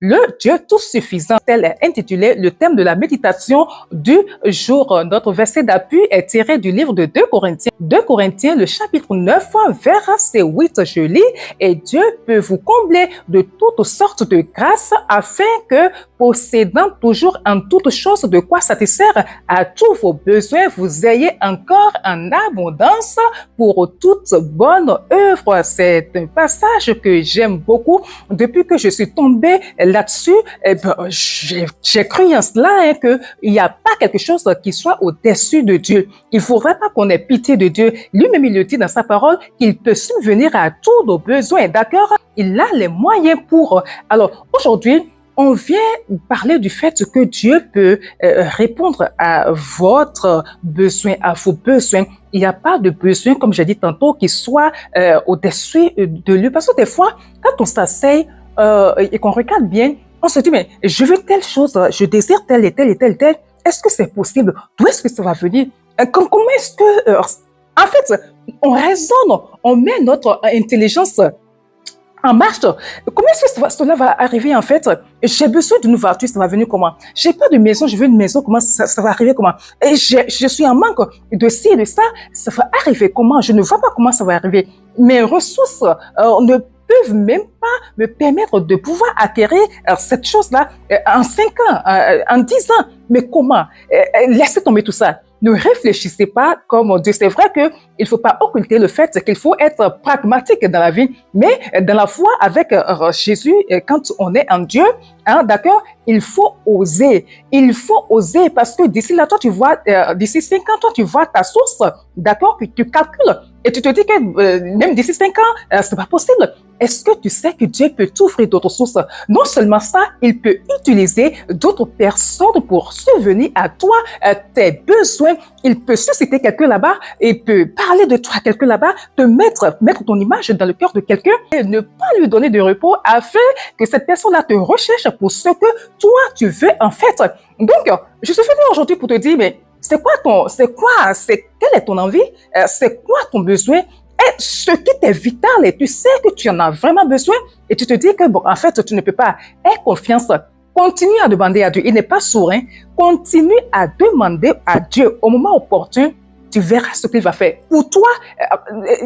Le Dieu tout suffisant, tel est intitulé le thème de la méditation du jour. Notre verset d'appui est tiré du livre de 2 Corinthiens. 2 Corinthiens, le chapitre 9, verset 8, je lis, et Dieu peut vous combler de toutes sortes de grâces afin que, possédant toujours en toutes choses de quoi satisfaire à tous vos besoins, vous ayez encore en abondance pour toute bonne œuvre. C'est un passage que j'aime beaucoup depuis que je suis tombée là-dessus. J'ai cru en cela qu'il n'y a pas quelque chose qui soit au-dessus de Dieu. Il ne faudrait pas qu'on ait pitié de Dieu. Lui-même, il le dit dans sa parole qu'il peut subvenir à tous nos besoins. D'accord? Il a les moyens pour. Alors, aujourd'hui, on vient parler du fait que Dieu peut répondre à votre besoin, à vos besoins. Il n'y a pas de besoin, comme j'ai dit tantôt, qui soit au-dessus de lui. Parce que des fois, quand on s'asseye et qu'on regarde bien, on se dit, mais je veux telle chose, je désire telle et telle et telle et telle. Est-ce que c'est possible? D'où est-ce que ça va venir? Comment est-ce que... en fait, on raisonne, on met notre intelligence en marche. Comment est-ce que cela va arriver en fait? J'ai besoin d'une voiture, ça va venir comment? J'ai pas de maison, je veux une maison, comment ça va arriver comment? Et je suis en manque de ci et de ça, ça va arriver comment? Je ne vois pas comment ça va arriver. Mes ressources ne peuvent même pas me permettre de pouvoir acquérir cette chose-là en 5 ans, en 10 ans. Mais comment? Laissez tomber tout ça. Ne réfléchissez pas comme Dieu. C'est vrai qu'il ne faut pas occulter le fait qu'il faut être pragmatique dans la vie, mais dans la foi avec Jésus, quand on est en Dieu, hein, d'accord, il faut oser. Il faut oser parce que d'ici là, toi, tu vois, d'ici 5 ans, toi, tu vois ta source, d'accord, puis tu calcules et tu te dis que même d'ici 5 ans, c'est pas possible. Est-ce que tu sais que Dieu peut t'offrir d'autres sources? Non seulement ça, il peut utiliser d'autres personnes pour subvenir à toi, tes besoins. Il peut susciter quelqu'un là-bas et peut parler de toi à quelqu'un là-bas, te mettre ton image dans le cœur de quelqu'un et ne pas lui donner de repos afin que cette personne-là te recherche pour ce que toi tu veux en fait. Donc, je suis venue aujourd'hui pour te dire, mais quelle est ton envie? C'est quoi ton besoin? Et ce qui t'est vital et tu sais que tu en as vraiment besoin et tu te dis que, bon, en fait, tu ne peux pas. Aie confiance. Continue à demander à Dieu. Il n'est pas sourd. Hein? Continue à demander à Dieu. Au moment opportun, tu verras ce qu'il va faire. Pour toi,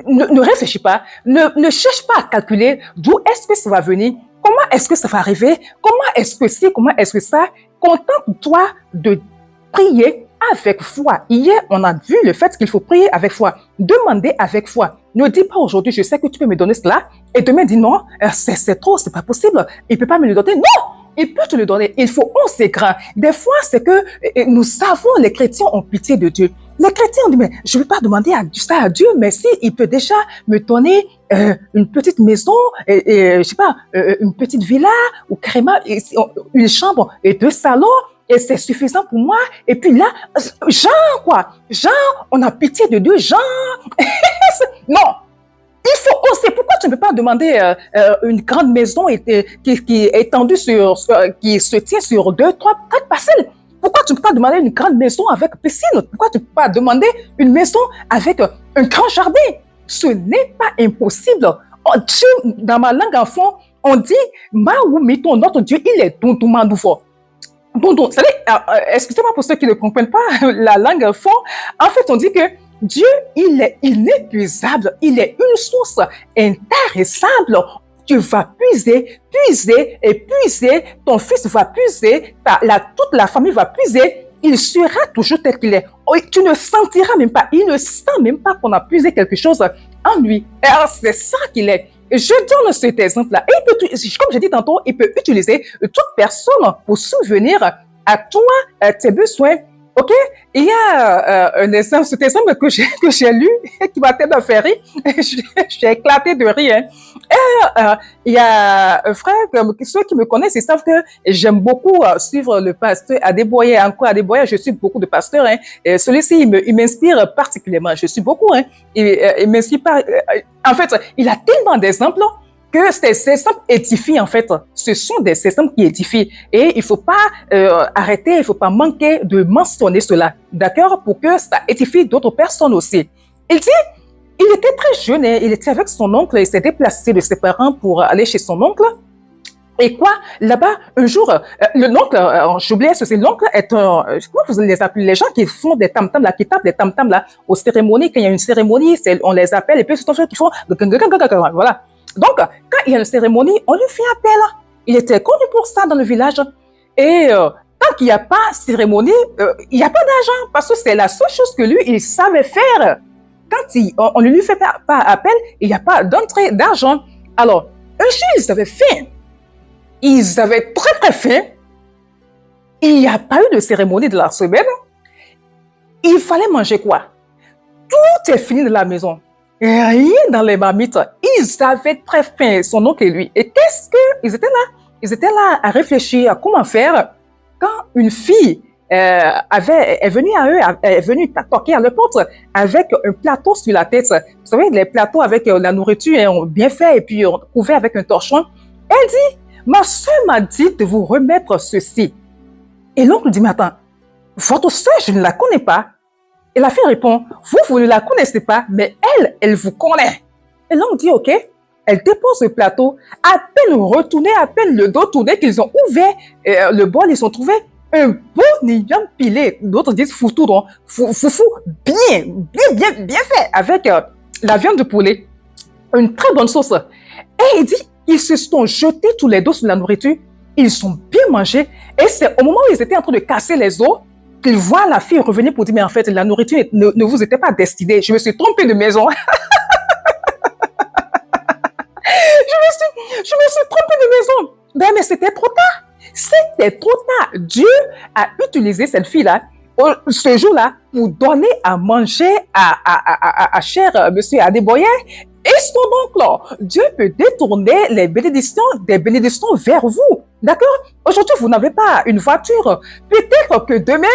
ne réfléchis pas. Ne cherche pas à calculer d'où est-ce que ça va venir. Comment est-ce que ça va arriver? Comment est-ce que c'est? Comment est-ce que ça? Contente-toi de prier avec foi. Hier, on a vu le fait qu'il faut prier avec foi. Demander avec foi. Ne dis pas aujourd'hui, je sais que tu peux me donner cela. Et demain, dis non, c'est trop, c'est pas possible. Il peut pas me le donner. Non! Il peut te le donner. Il faut oser grand. Des fois, c'est que nous savons, les chrétiens ont pitié de Dieu. Les chrétiens ont dit, mais je ne vais pas demander ça à Dieu, mais si il peut déjà me donner une petite maison, je sais pas, une petite villa, ou carrément une chambre et 2 salons, et c'est suffisant pour moi. Et puis là, Jean, quoi. Jean, on a pitié de Dieu. Jean, non. Il faut oser. Pourquoi tu ne peux pas demander une grande maison qui est étendue qui se tient sur 2, 3, 4 parcelles? Pourquoi tu ne peux pas demander une grande maison avec piscine? Pourquoi tu ne peux pas demander une maison avec un grand jardin? Ce n'est pas impossible. Dans ma langue enfant, on dit, Maoumiton, notre Dieu, il est Tontoumandoufor. Donc, excusez-moi pour ceux qui ne comprennent pas la langue fond. En fait, on dit que Dieu, il est inépuisable. Il est une source intarissable. Tu vas puiser, puiser et puiser. Ton fils va puiser. Toute la famille va puiser. Il sera toujours tel qu'il est. Tu ne sentiras même pas. Il ne sent même pas qu'on a puisé quelque chose en lui. Et alors, c'est ça qu'il est. Je donne cet exemple-là. Et comme j'ai dit tantôt, il peut utiliser toute personne pour subvenir à toi, tes besoins. OK? Il y a un exemple, cet exemple que j'ai lu qui m'a tellement fait rire. J'ai éclaté de rire. Il y a un frère, ceux qui me connaissent, ils savent que j'aime beaucoup suivre le pasteur Adeboye. Encore Adeboye, je suis beaucoup de pasteurs. Et celui-ci, il m'inspire particulièrement. Je suis beaucoup. Il m'inspire en fait, il a tellement d'exemples que ces exemples édifient, en fait. Ce sont des exemples qui édifient. Et il ne faut pas arrêter, il ne faut pas manquer de mentionner cela, d'accord, pour que ça édifie d'autres personnes aussi. Il dit, il était très jeune, il était avec son oncle, il s'est déplacé de ses parents pour aller chez son oncle. Et quoi, là-bas, un jour, l'oncle, j'oubliais ceci, l'oncle est un, comment vous les appelez, les gens qui font des tam-tams, là, qui tapent des tam-tams, là, aux cérémonies, quand il y a une cérémonie, on les appelle, et puis c'est ceux qui font, voilà. Donc, quand il y a une cérémonie, on lui fait appel. Il était connu pour ça dans le village. Et tant qu'il n'y a pas de cérémonie, il n'y a pas d'argent, parce que c'est la seule chose que lui, il savait faire. Quand on ne lui fait pas appel, il n'y a pas d'entrée d'argent. Alors, un jour, ils avaient faim. Ils avaient très très faim. Il n'y a pas eu de cérémonie de la semaine. Il fallait manger quoi? Tout est fini de la maison. Rien dans les marmites. Ils avaient très faim, son oncle et lui. Et qu'est-ce qu'ils étaient là? Ils étaient là à réfléchir à comment faire quand une fille est venue toquer à la porte avec un plateau sur la tête. Vous savez, les plateaux avec la nourriture bien fait et puis couvert avec un torchon. Elle dit, ma soeur m'a dit de vous remettre ceci. Et l'oncle dit, mais attends, votre soeur, je ne la connais pas. Et la fille répond, vous ne la connaissez pas, mais elle vous connaît. Et l'oncle dit, ok. Elle dépose le plateau, à peine retourné, à peine le dos tourné, qu'ils ont ouvert le bol, ils ont trouvé un bon ignon pilé. D'autres disent foutou, donc foufou, bien fait, avec la viande de poulet, une très bonne sauce. Et il dit, ils se sont jetés tous les deux sur la nourriture, ils ont bien mangé, et c'est au moment où ils étaient en train de casser les os, qu'ils voient la fille revenir pour dire, mais en fait, la nourriture ne vous était pas destinée, je me suis trompée de maison. Je me suis trompée de maison. Ben, mais c'était trop tard. C'était trop tard. Dieu a utilisé cette fille-là, ce jour-là, pour donner à manger à cher monsieur Adeboye. Et son oncle, Dieu peut détourner les bénédictions, des bénédictions vers vous. D'accord? Aujourd'hui, vous n'avez pas une voiture. Peut-être que demain,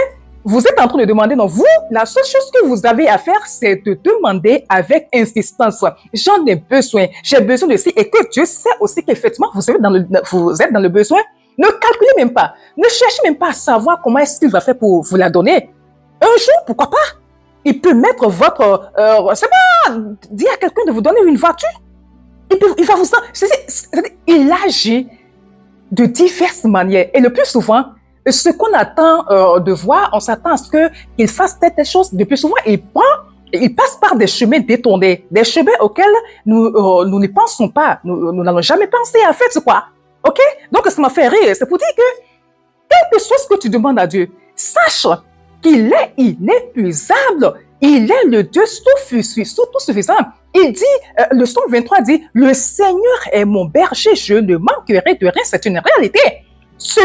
vous êtes en train de demander, non, vous, la seule chose que vous avez à faire, c'est de demander avec insistance. J'en ai besoin, j'ai besoin de ci, et que Dieu sait aussi qu'effectivement, vous êtes dans le besoin. Ne calculez même pas, ne cherchez même pas à savoir comment est-ce qu'il va faire pour vous la donner. Un jour, pourquoi pas, il peut mettre votre, c'est pas, dire à quelqu'un de vous donner une voiture. Il va vous, il agit de diverses manières, et le plus souvent, ce qu'on attend de voir, on s'attend à ce qu'il fasse telle chose. Le plus souvent, il passe par des chemins détournés, des chemins auxquels nous ne pensons pas. Nous n'allons jamais penser à faire, c'est quoi? OK? Donc, ça m'a fait rire. C'est pour dire que, quelque chose que tu demandes à Dieu, sache qu'il est inépuisable. Il est le Dieu tout suffisant. Il dit, le psaume 23 dit, le Seigneur est mon berger, je ne manquerai de rien. C'est une réalité. Ce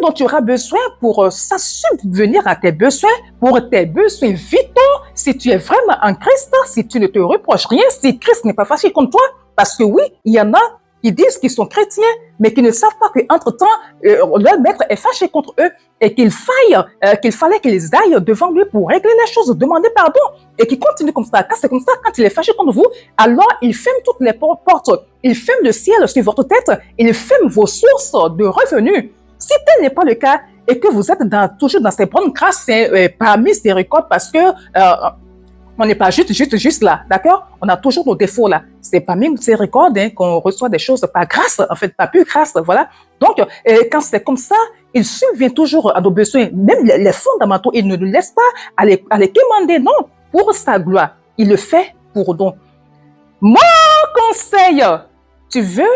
dont tu auras besoin pour subvenir à tes besoins, pour tes besoins vitaux, si tu es vraiment en Christ, si tu ne te reproches rien, si Christ n'est pas fâché contre toi, parce que oui, il y en a qui disent qu'ils sont chrétiens, mais qui ne savent pas qu'entre-temps, leur maître est fâché contre eux et qu'il fallait qu'ils aillent devant lui pour régler les choses, demander pardon, et qui continuent comme ça. Quand c'est comme ça, quand il est fâché contre vous, alors il ferme toutes les portes, il ferme le ciel sur votre tête, il ferme vos sources de revenus. Si tel n'est pas le cas et que vous êtes toujours dans ces bonnes grâces, par miséricorde, parce que on n'est pas juste là, d'accord? On a toujours nos défauts là. C'est par miséricorde qu'on reçoit des choses par grâce, en fait, pas plus grâce, voilà. Donc, quand c'est comme ça, il subvient toujours à nos besoins, même les fondamentaux. Il ne nous laisse pas à les demander, non, pour sa gloire. Il le fait pour nous. Mon conseil, tu veux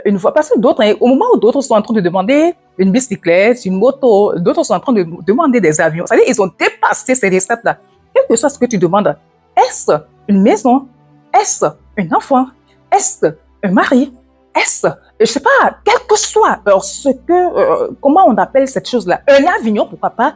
une voie, parce que d'autres, au moment où d'autres sont en train de demander une bicyclette, une moto, d'autres sont en train de demander des avions. C'est-à-dire, ils ont dépassé ces étapes-là. Quel que soit ce que tu demandes, est-ce une maison? Est-ce un enfant? Est-ce un mari? Est-ce, je ne sais pas, quel que soit comment on appelle cette chose-là, un avion, pourquoi pas?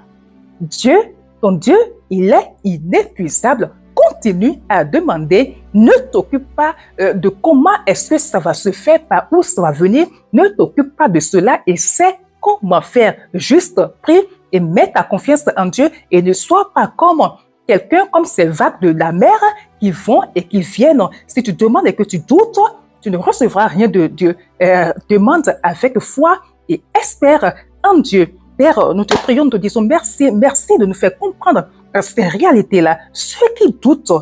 Dieu, ton Dieu, il est inépuisable. Continue à demander, ne t'occupe pas de comment est-ce que ça va se faire, par où ça va venir, ne t'occupe pas de cela et sais comment faire. Juste prie et mets ta confiance en Dieu et ne sois pas comme ces vagues de la mer qui vont et qui viennent. Si tu demandes et que tu doutes, tu ne recevras rien de Dieu. Demande avec foi et espère en Dieu. Père, nous te prions, nous te disons merci de nous faire comprendre ces réalités-là. Ceux qui doutent,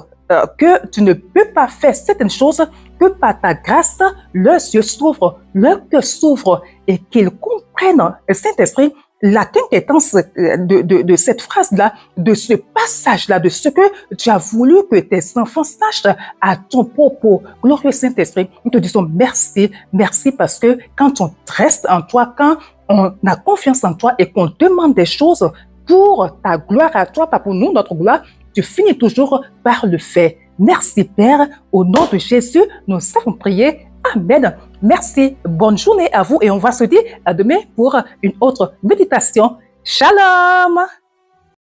que tu ne peux pas faire certaines choses, que par ta grâce, leurs yeux s'ouvrent, leur cœur s'ouvre et qu'ils comprennent, Saint-Esprit, la quintessence de cette phrase-là, de ce passage-là, de ce que tu as voulu que tes enfants sachent à ton propos. Glorieux Saint-Esprit, nous te disons merci, merci parce que quand on reste en toi, quand on a confiance en toi et qu'on demande des choses pour ta gloire à toi, pas pour nous, notre gloire, tu finis toujours par le faire. Merci Père, au nom de Jésus, nous avons prié. Amen. Merci. Bonne journée à vous et on va se dire à demain pour une autre méditation. Shalom.